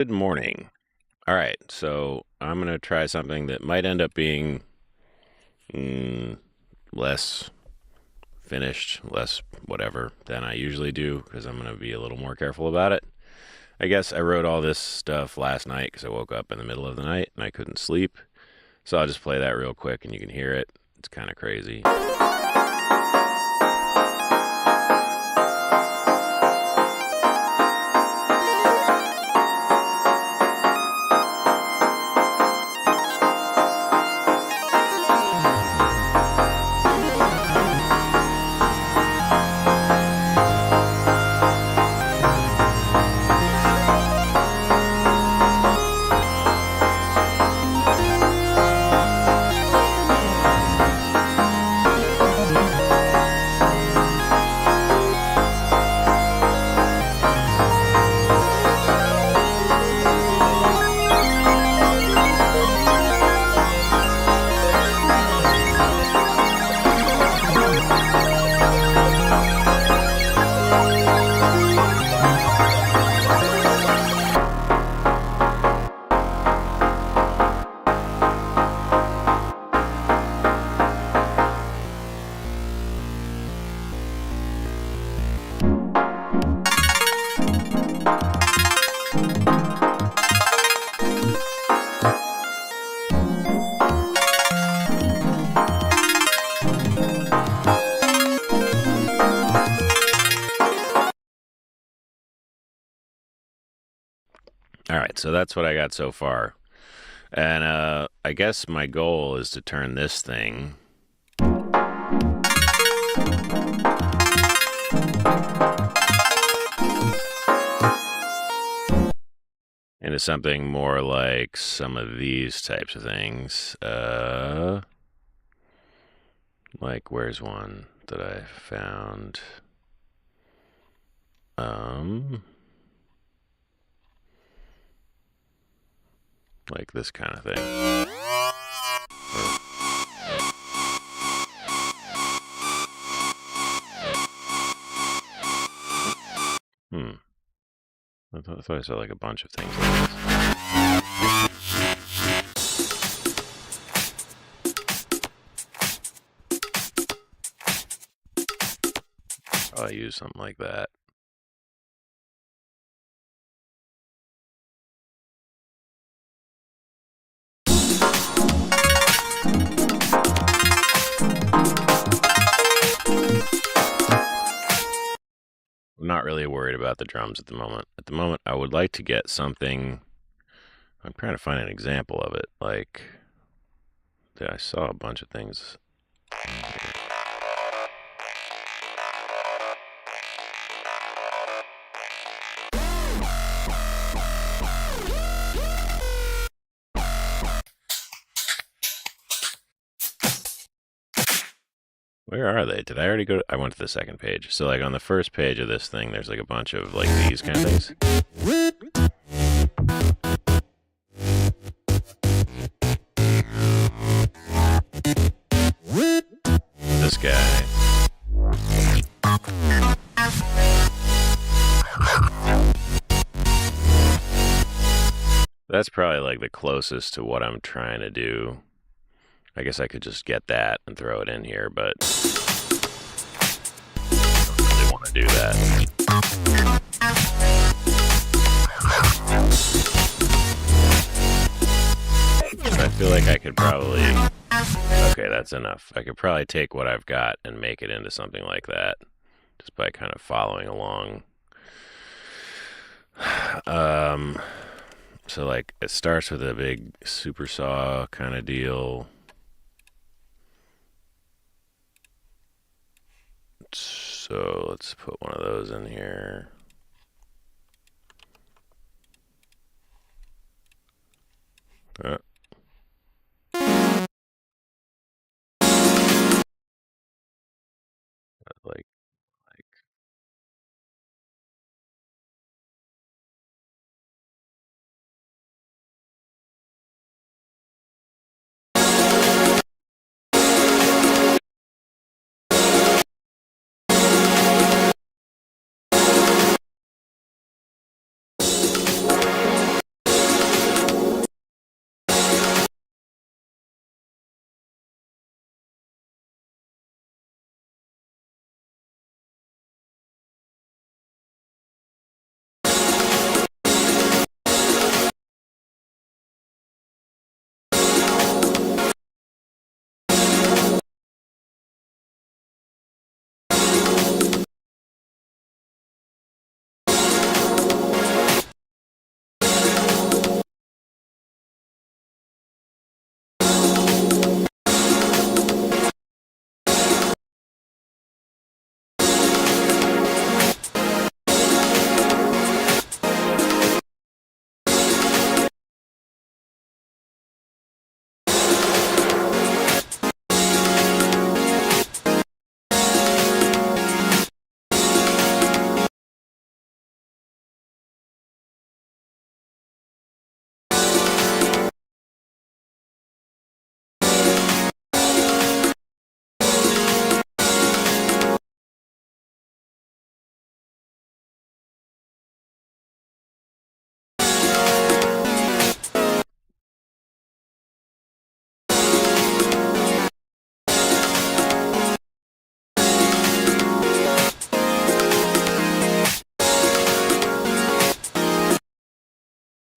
Good morning. All right, so I'm going to try something that might end up being mm, less finished, less whatever than I usually do because I'm going to be a little more careful about it. I guess I wrote all this stuff last night because I woke up in the middle of the night and I couldn't sleep. So I'll just play that real quick and you can hear it. It's kind of crazy. All right, so that's what I got so far. And I guess my goal is to turn this thing into something more like some of these types of things. Like, where's one that I found? Like this kind of thing. I thought I saw like a bunch of things like this. I'll use something like that. I'm not really worried about the drums at the moment. At the moment, I would like to get something. I'm trying to find an example of it. Like, I saw a bunch of things. Where are they? Did I already go? I went to the second page. So, like, on the first page of this thing, there's like a bunch of like these kind of things. This guy. That's probably like the closest to what I'm trying to do. I guess I could just get that and throw it in here, but I don't really want to do that. I feel like I could probably... Okay, that's enough. I could probably take what I've got and make it into something like that, just by kind of following along. So like it starts with a big super saw kind of deal. So let's put one of those in here. Like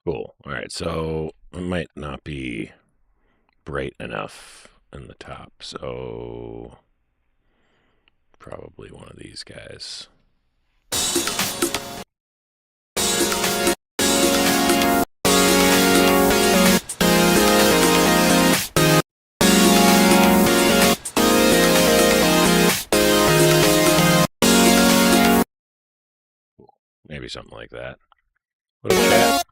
Cool. All right, so it might not be bright enough in the top, so probably one of these guys. Maybe something like that. What up, chat?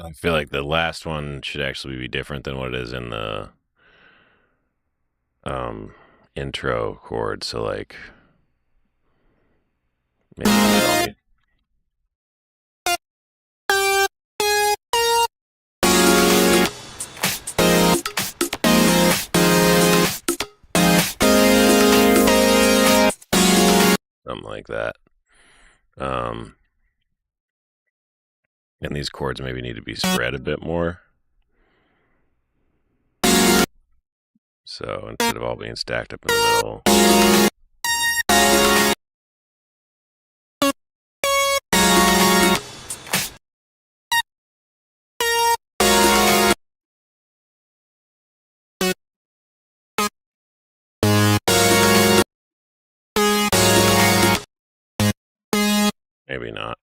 I feel like the last one should actually be different than what it is in the intro chord. So like maybe something like that. And these chords maybe need to be spread a bit more. So instead of all being stacked up in the middle. Maybe not.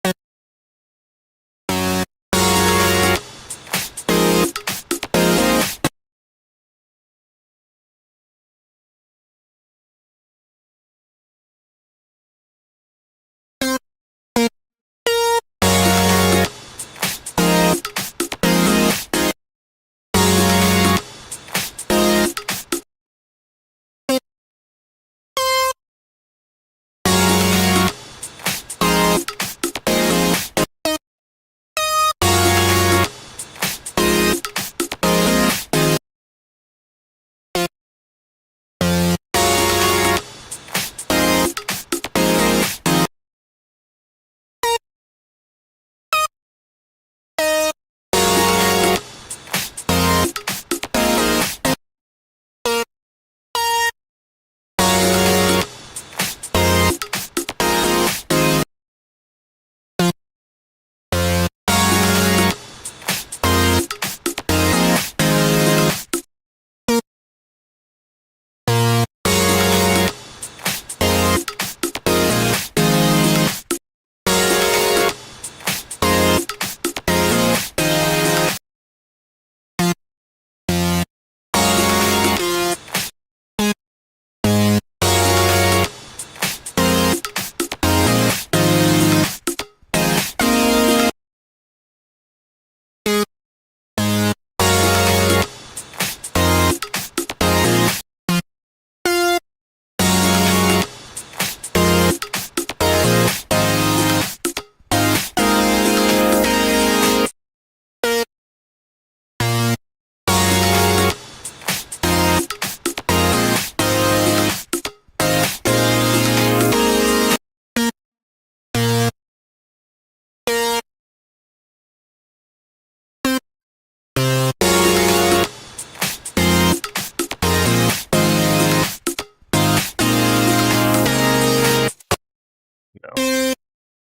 No.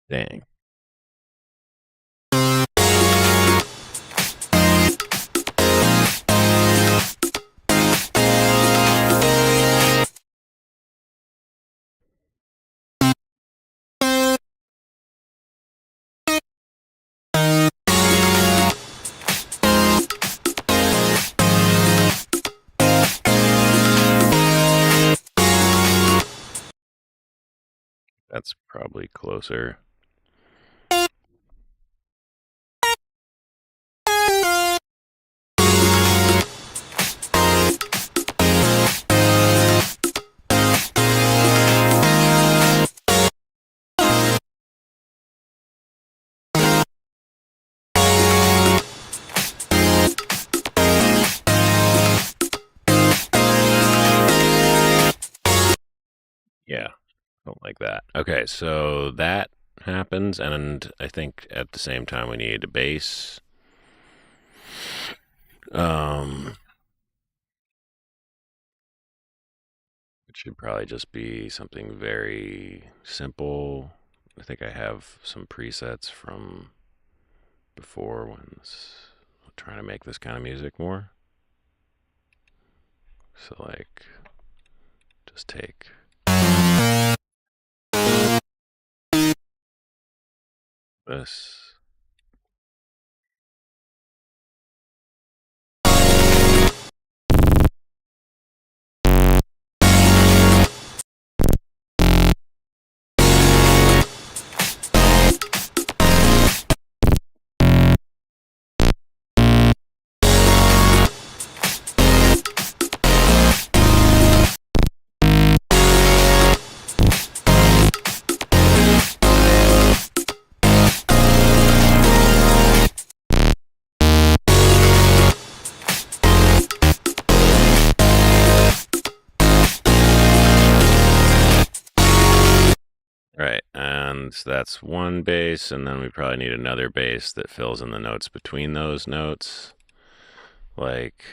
Dang. That's probably closer. Yeah, don't like that. Okay, so that happens, and I think at the same time we need a bass. It should probably just be something very simple. I think I have some presets from before when I'm trying to make this kind of music more. So, like, just take this. Right, and that's one bass, and then we probably need another bass that fills in the notes between those notes. Like,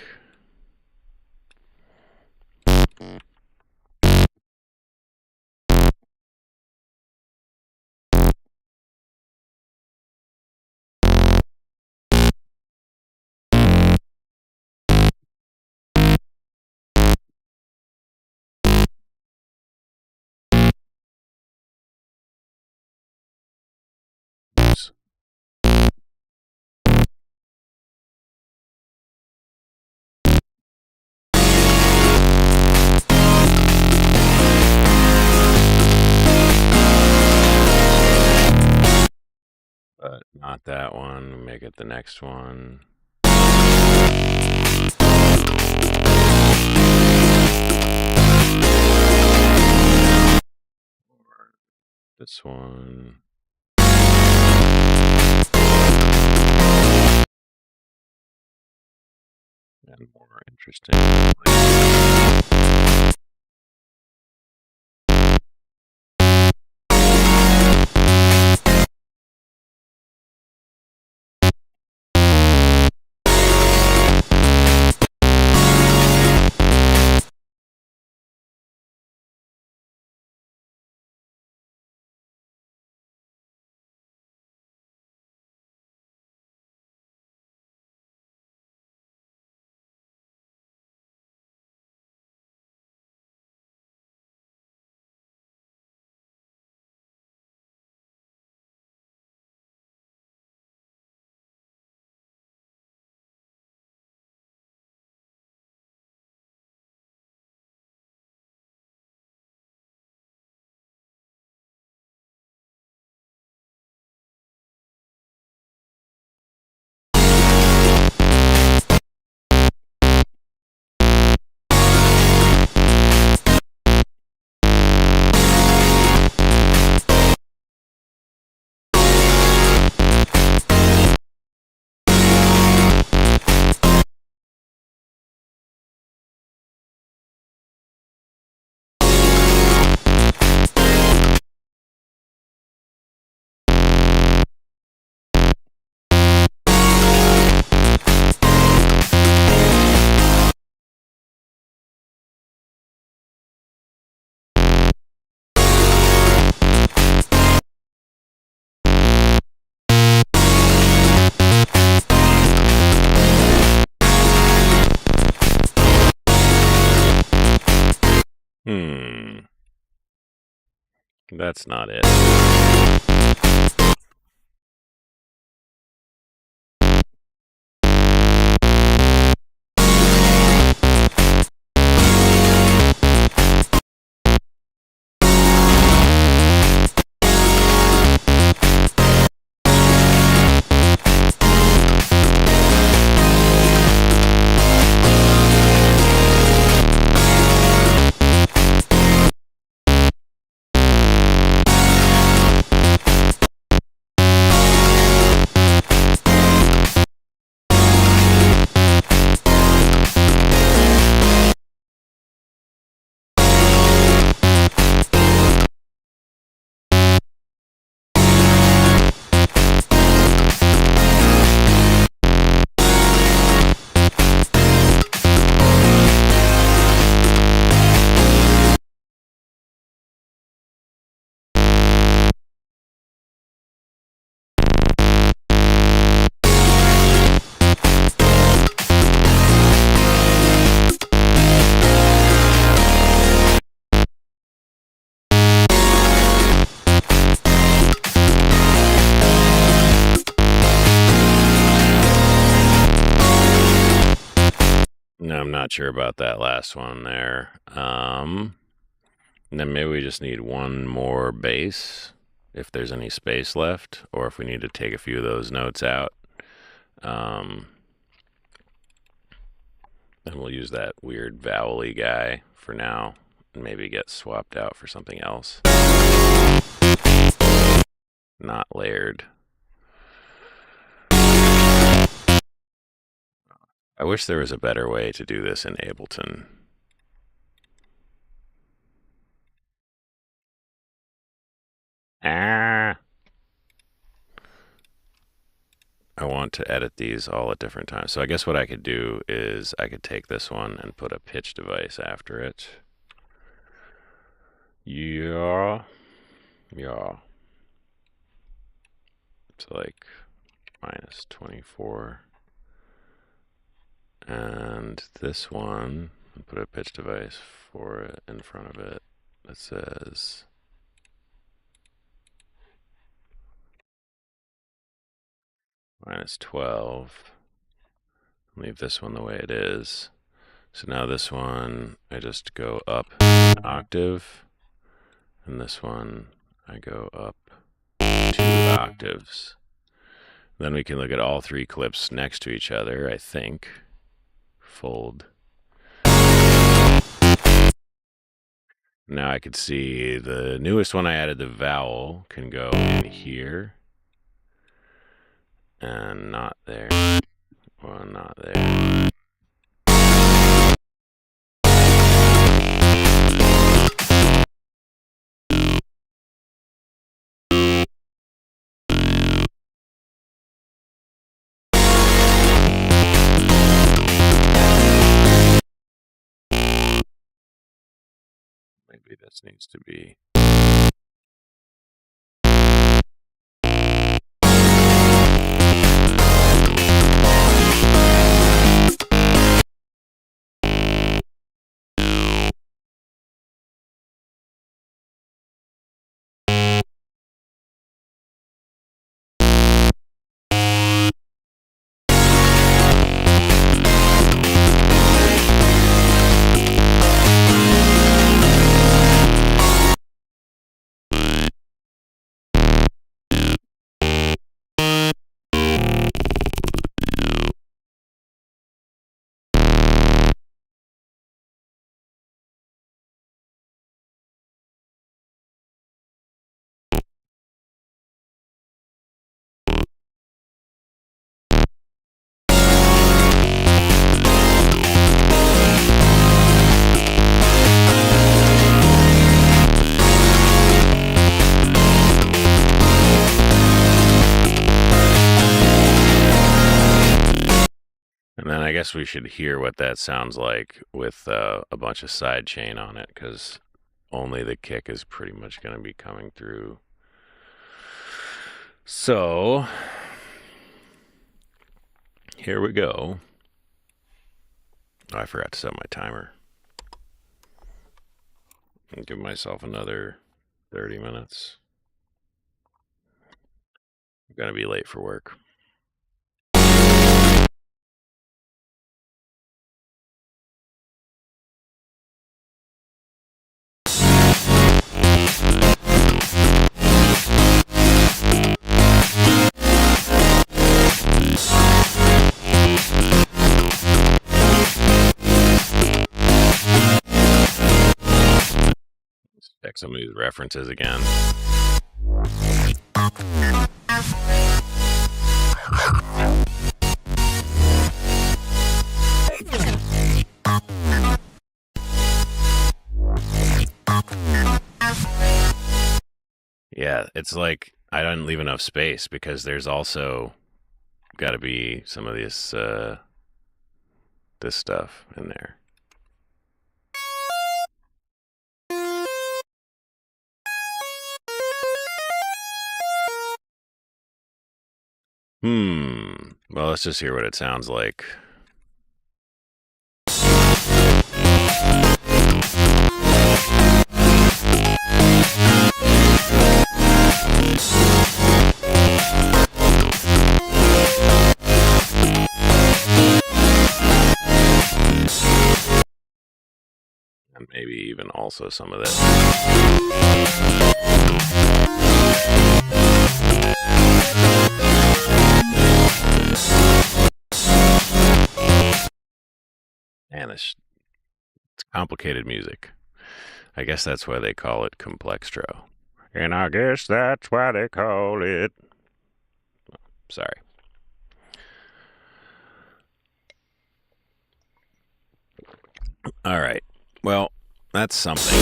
oops. But not that one. Make it the next one. Or this one. And more interesting. That's not it. No, I'm not sure about that last one there. And then maybe we just need one more bass, if there's any space left, or if we need to take a few of those notes out. Then we'll use that weird vowel-y guy for now, and maybe get swapped out for something else. Not layered. I wish there was a better way to do this in Ableton. I want to edit these all at different times. So I guess what I could do is I could take this one and put a pitch device after it. Yeah. It's like -24. And this one, I'll put a pitch device for it in front of it that says -12. Leave this one the way it is. So now this one, I just go up an octave, and this one, I go up 2 octaves. Then we can look at all 3 clips next to each other, I think. Fold. Now I could see the newest one I added, the vowel, can go in here. And not there. Well, not there. Maybe this needs to be. And then I guess we should hear what that sounds like with a bunch of sidechain on it, because only the kick is pretty much going to be coming through. So, here we go. Oh, I forgot to set my timer. I'll give myself another 30 minutes. I'm going to be late for work. Check some of these references again. Yeah, it's like I didn't leave enough space because there's also got to be some of this stuff in there. Well, let's just hear what it sounds like. even also some of this. Man, it's complicated music. I guess that's why they call it complextro. And I guess that's why they call it. Sorry. All right. Well, that's something.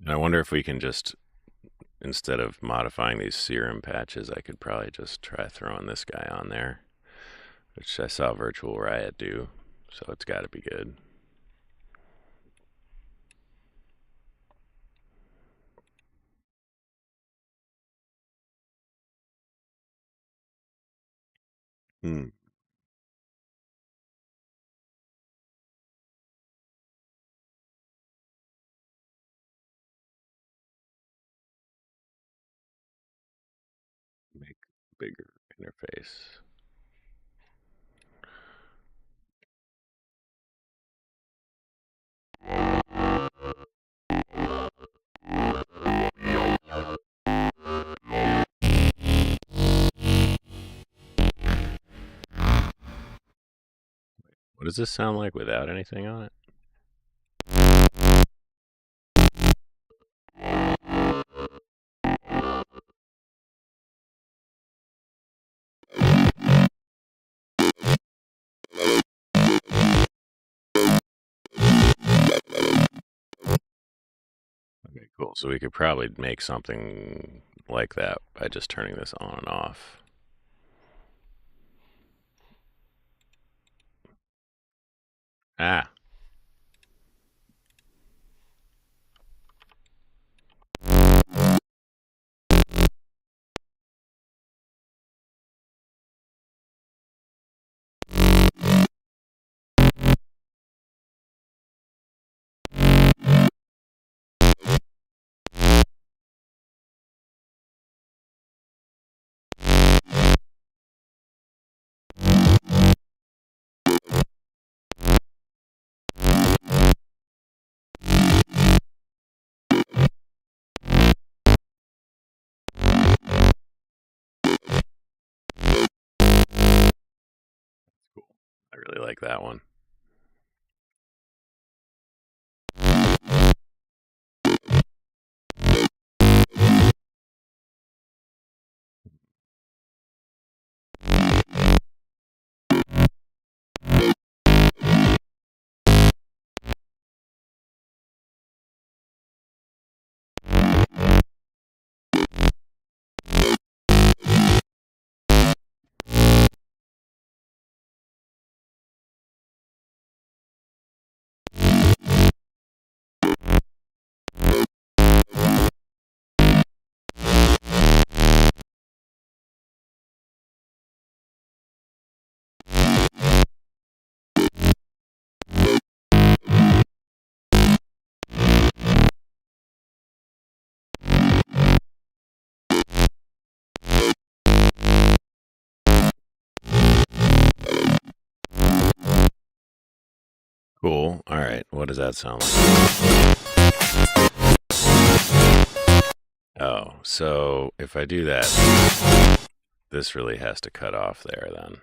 I wonder if we can just, instead of modifying these serum patches, I could probably just try throwing this guy on there, which I saw Virtual Riot do, so it's got to be good. Hmm. Make bigger interface. What does this sound like without anything on it? Okay, cool. So we could probably make something like that by just turning this on and off. Ah. Cool. I really like that one. Cool. All right. What does that sound like? Oh, so if I do that, this really has to cut off there then.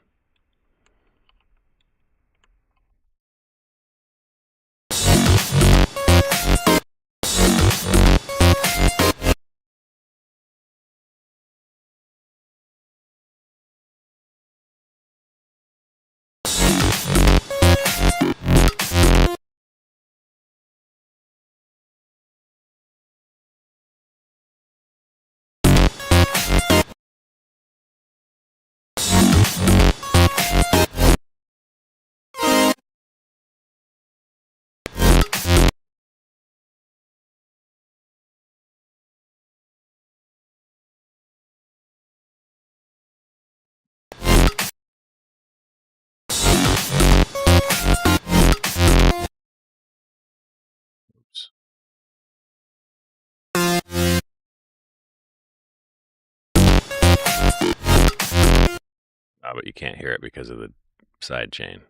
but you can't hear it because of the side chain.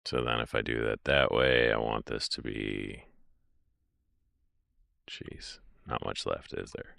So then if I do that way, I want this to be, jeez, not much left, is there?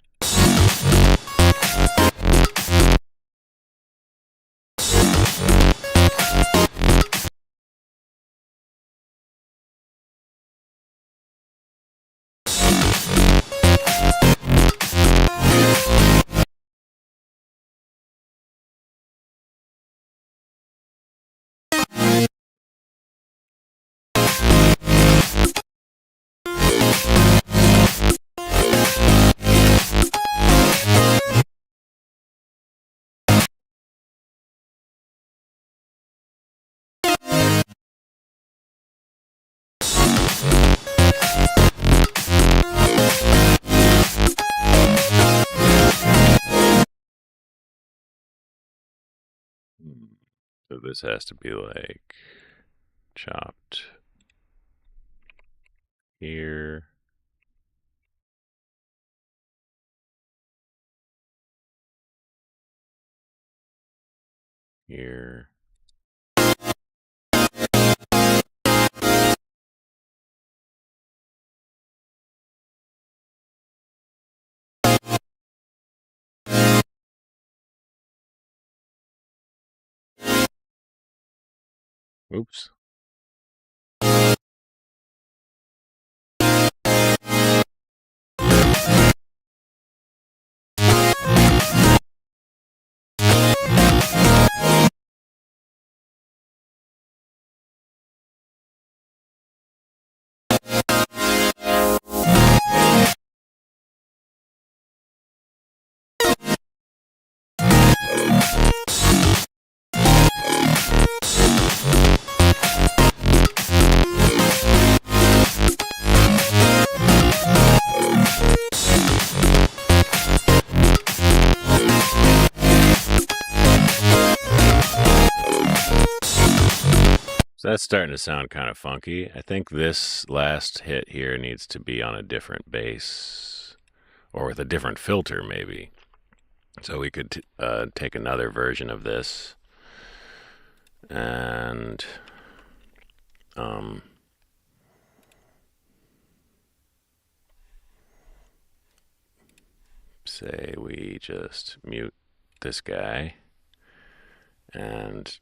So this has to be like chopped here. Here. Oops. So that's starting to sound kind of funky. I think this last hit here needs to be on a different bass or with a different filter, maybe. So we could take another version of this and say we just mute this guy and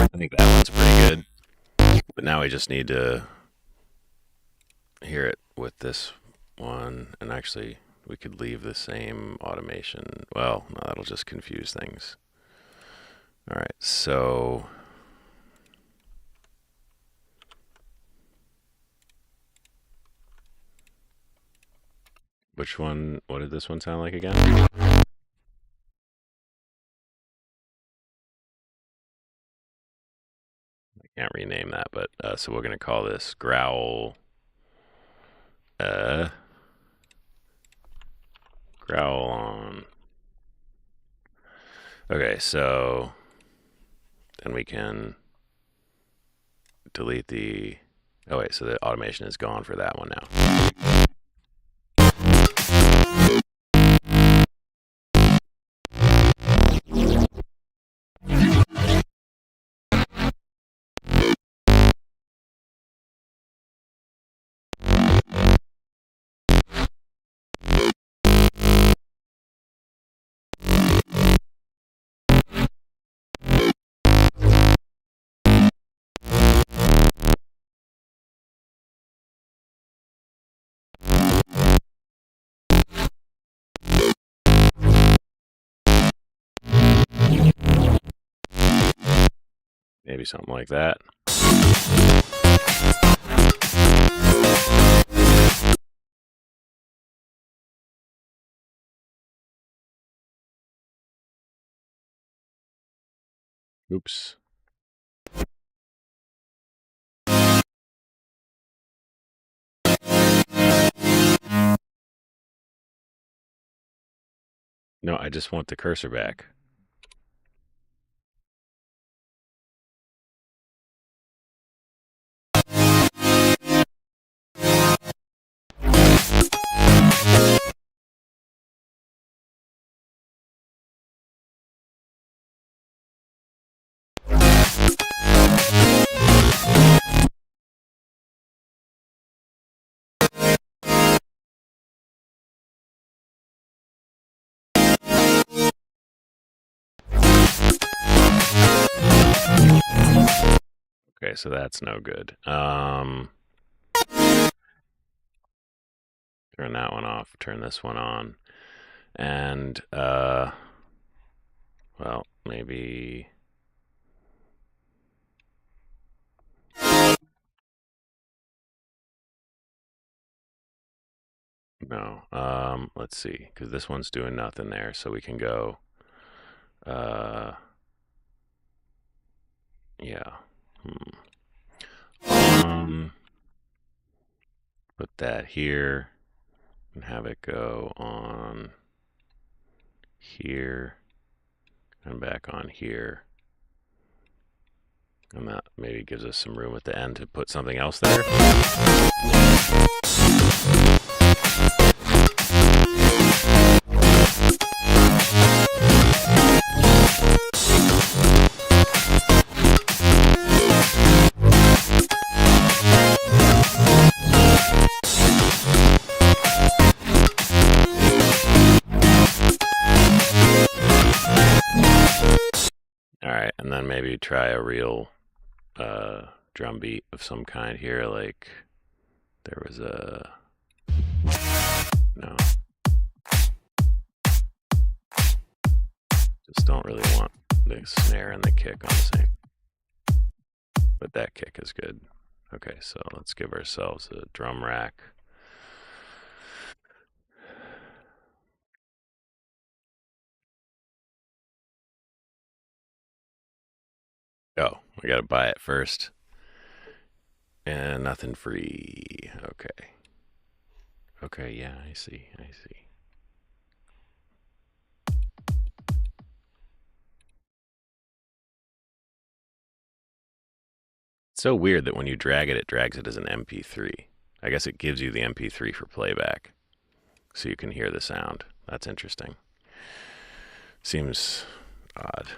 I think that one's pretty good. But now we just need to hear it with this one. And actually, we could leave the same automation. Well, no, that'll just confuse things. All right, so which one, what did this one sound like again? I can't rename that, but so we're going to call this growl. Growl on. Okay, so then we can delete the. Oh wait, so the automation is gone for that one now. Maybe something like that. Oops. No, I just want the cursor back. Okay, so that's no good. Turn that one off, turn this one on. And, well, maybe... No. Let's see, because this one's doing nothing there, so we can go, yeah. Put that here and have it go on here and back on here. And that maybe gives us some room at the end to put something else there. All right, and then maybe try a real drum beat of some kind here, like there was a... No. Just don't really want the snare and the kick on the same. But that kick is good. Okay, so let's give ourselves a drum rack. Oh, we gotta buy it first. And nothing free. Okay. Okay, yeah, I see. It's so weird that when you drag it, it drags it as an MP3. I guess it gives you the MP3 for playback, so you can hear the sound. That's interesting. Seems odd.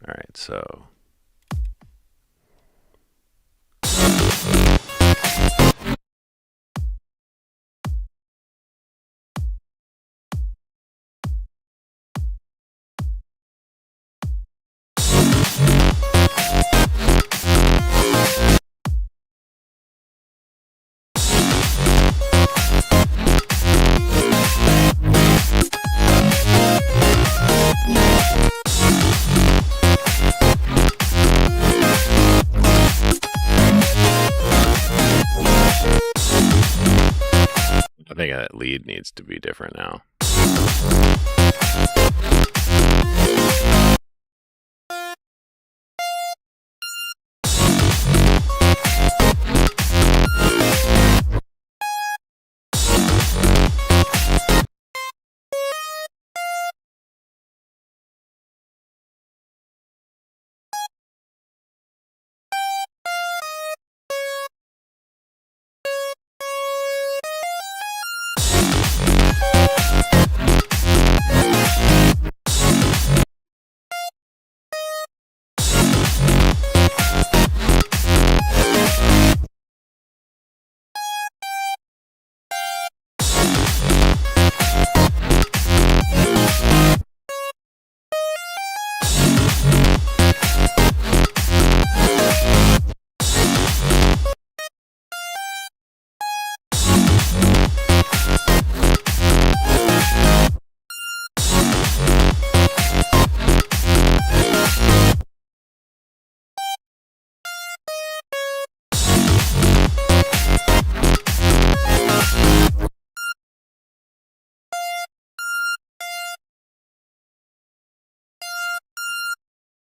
All right, so... I think that lead needs to be different now.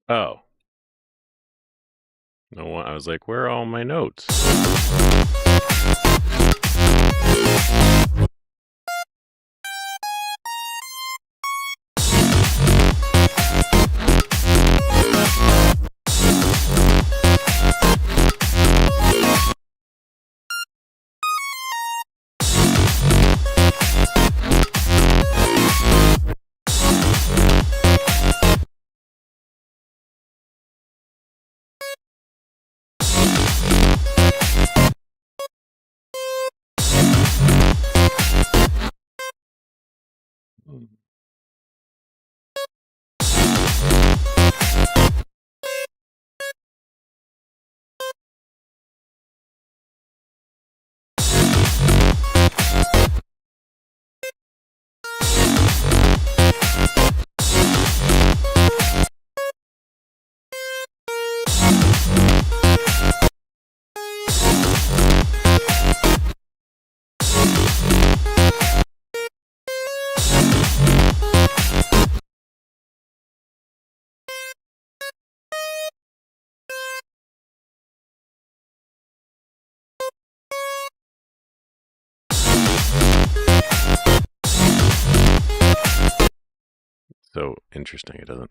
Oh. No, I was like, where are all my notes? So interesting, it doesn't.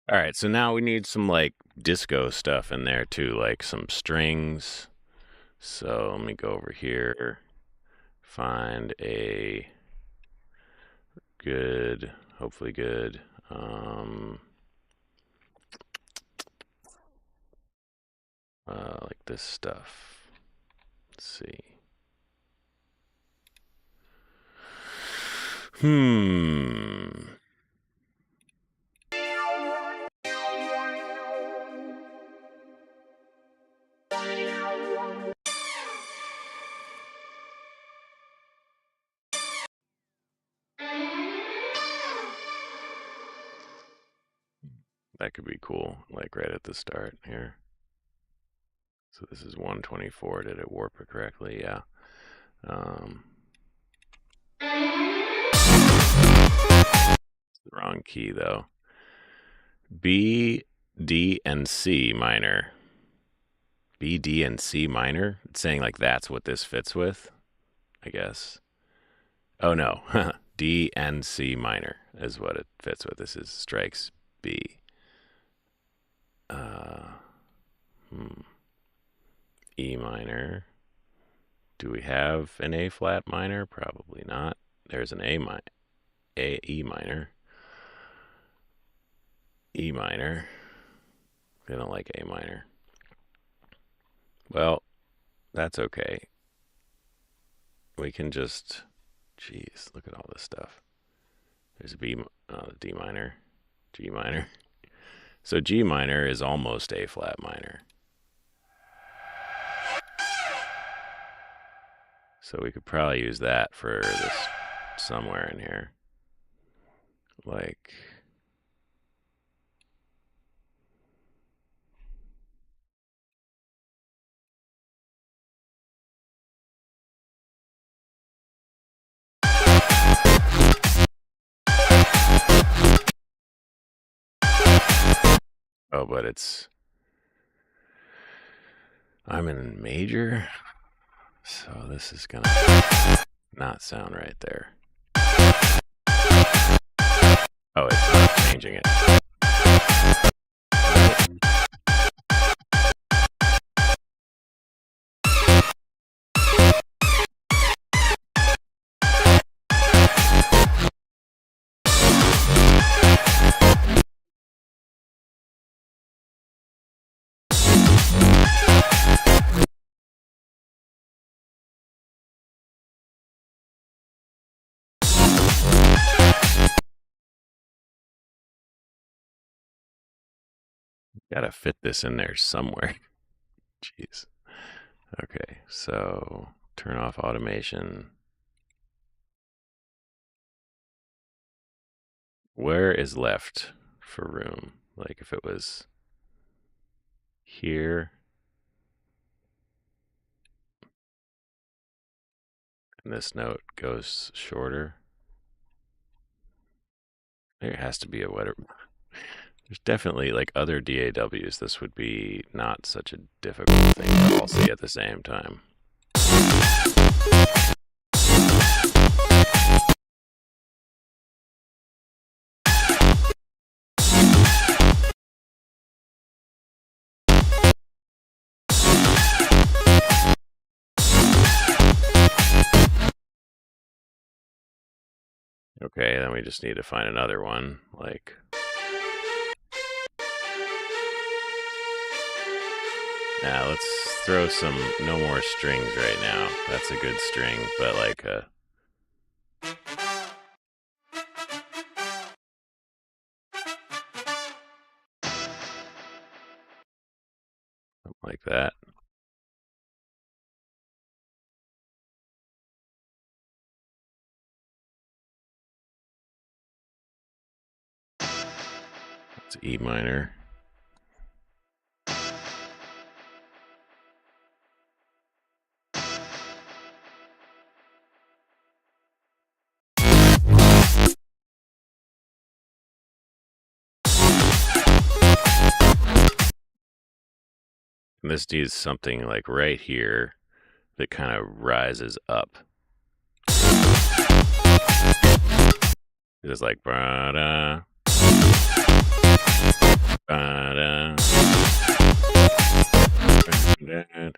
All right, so now we need some like disco stuff in there too, like some strings. So let me go over here, find a good, hopefully good, like this stuff. Let's see. That could be cool, like right at the start here. So this is 124. Did it warp it correctly? Yeah. It's the wrong key though. B, D, and C minor. B, D, and C minor? It's saying like that's what this fits with, I guess. Oh no, D and C minor is what it fits with. This is strikes B. E minor. Do we have an A flat minor? Probably not. There's an E minor. E minor. I don't like A minor. Well, that's okay. We can just, geez, look at all this stuff. There's a B, D minor, G minor. So G minor is almost A flat minor. So we could probably use that for this somewhere in here. Like, oh, but I'm in major, so this is gonna not sound right there. Oh, it's not changing it. Gotta fit this in there somewhere. Jeez. Okay, so turn off automation. Where is left for room? Like if it was here and this note goes shorter, there has to be a better. There's definitely like other DAWs. This would be not such a difficult thing to all see at the same time. Okay, then we just need to find another one. Like, now let's throw some no more strings right now. That's a good string, but like a. Something like that. It's E minor. And this needs something like right here that kind of rises up. It's like ba-da, ba-da, ba-da.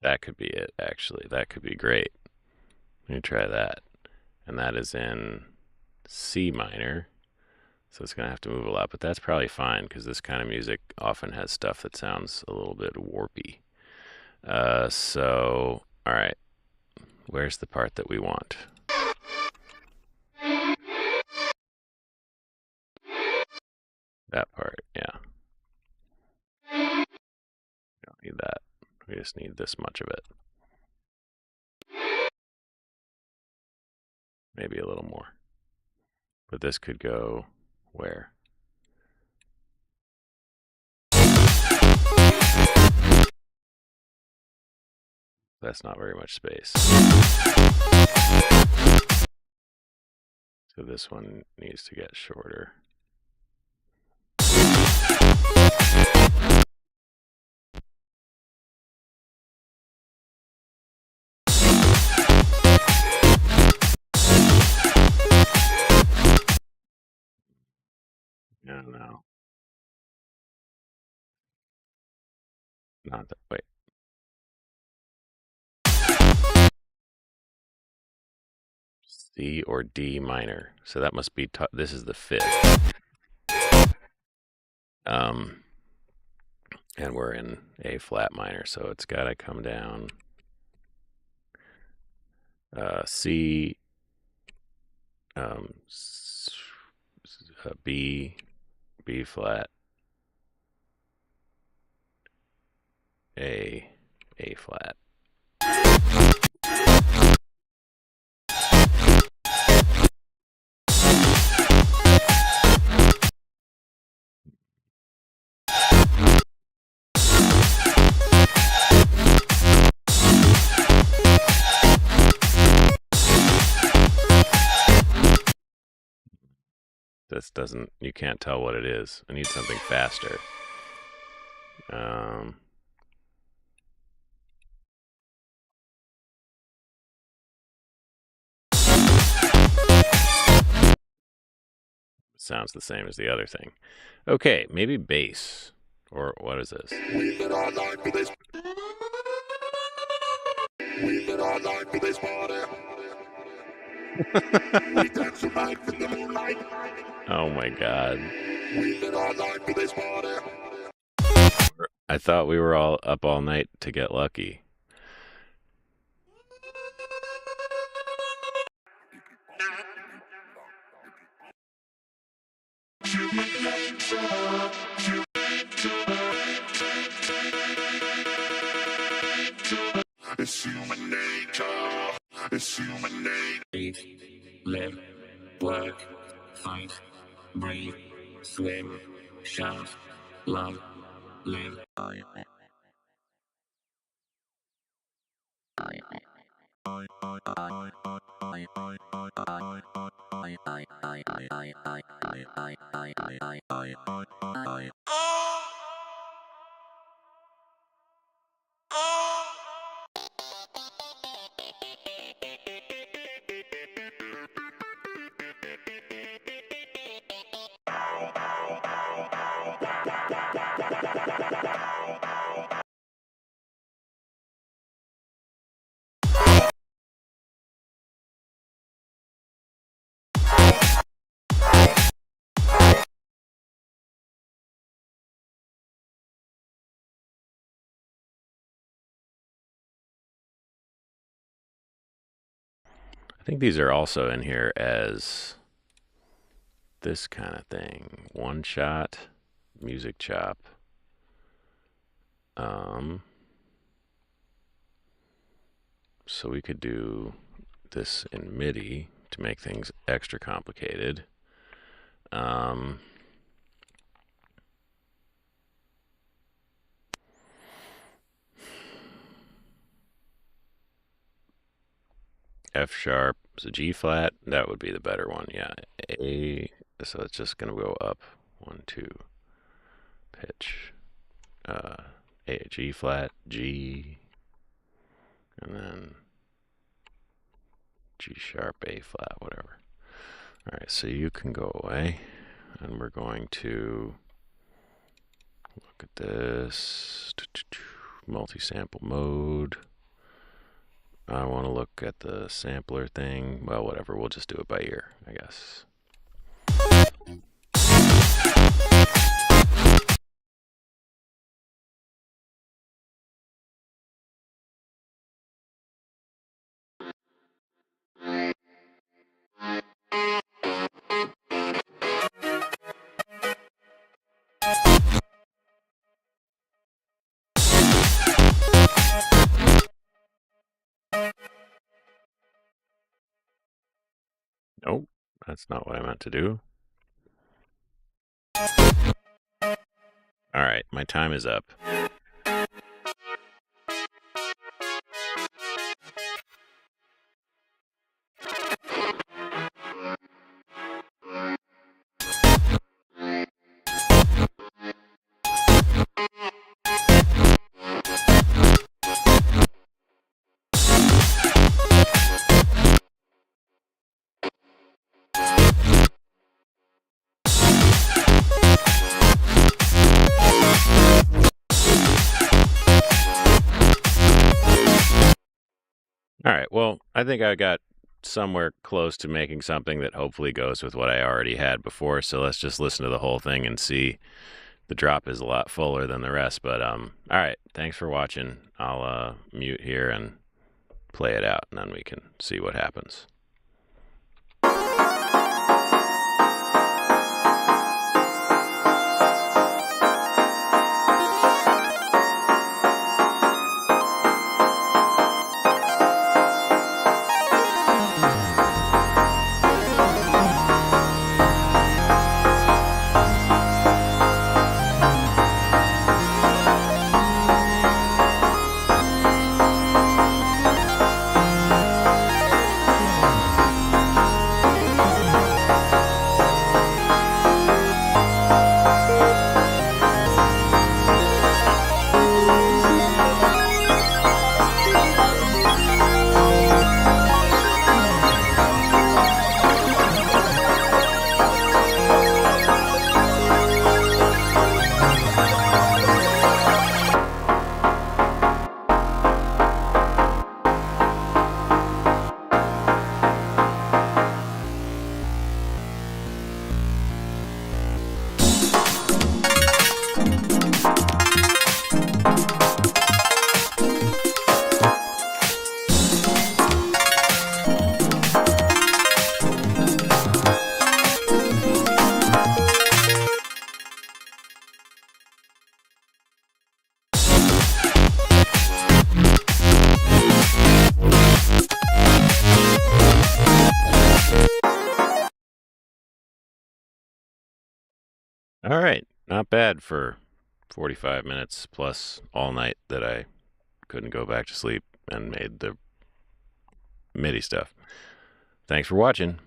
That could be it, actually. That could be great. Let me try that. And that is in C minor. So it's going to have to move a lot, but that's probably fine because this kind of music often has stuff that sounds a little bit warpy. All right, where's the part that we want? That part, yeah. We don't need that. We just need this much of it. Maybe a little more. But this could go where? That's not very much space. So this one needs to get shorter. No, no. Not that. Wait. C or D minor. So that must be. This is the fifth. And we're in A flat minor, so it's got to come down. C, B, B flat, A flat. This doesn't, you can't tell what it is. I need something faster. Sounds the same as the other thing. Okay, maybe bass. Or what is this? We live our life for this party. We dance the night in the moonlight. Oh my god. We live our life for this party. I thought we were all up all night to get lucky. It's human nature. It's human nature. Eat, live, work, fight, breathe, swim, shout, love, live. I think these are also in here as this kind of thing. One shot, music chop. So we could do this in MIDI to make things extra complicated. F sharp, so G flat, that would be the better one. Yeah, A, so it's just gonna go up 1, 2, pitch, A, G flat, G, and then G sharp, A flat, whatever. All right, so you can go away, and we're going to look at this multi-sample mode. I want to look at the sampler thing. Well, whatever, we'll just do it by ear, I guess. Nope, that's not what I meant to do. All right, my time is up. All right, well, I think I got somewhere close to making something that hopefully goes with what I already had before, so let's just listen to the whole thing and see. The drop is a lot fuller than the rest, but all right, thanks for watching. I'll mute here and play it out, and then we can see what happens. All right. Not bad for 45 minutes plus all night that I couldn't go back to sleep and made the MIDI stuff. Thanks for watching.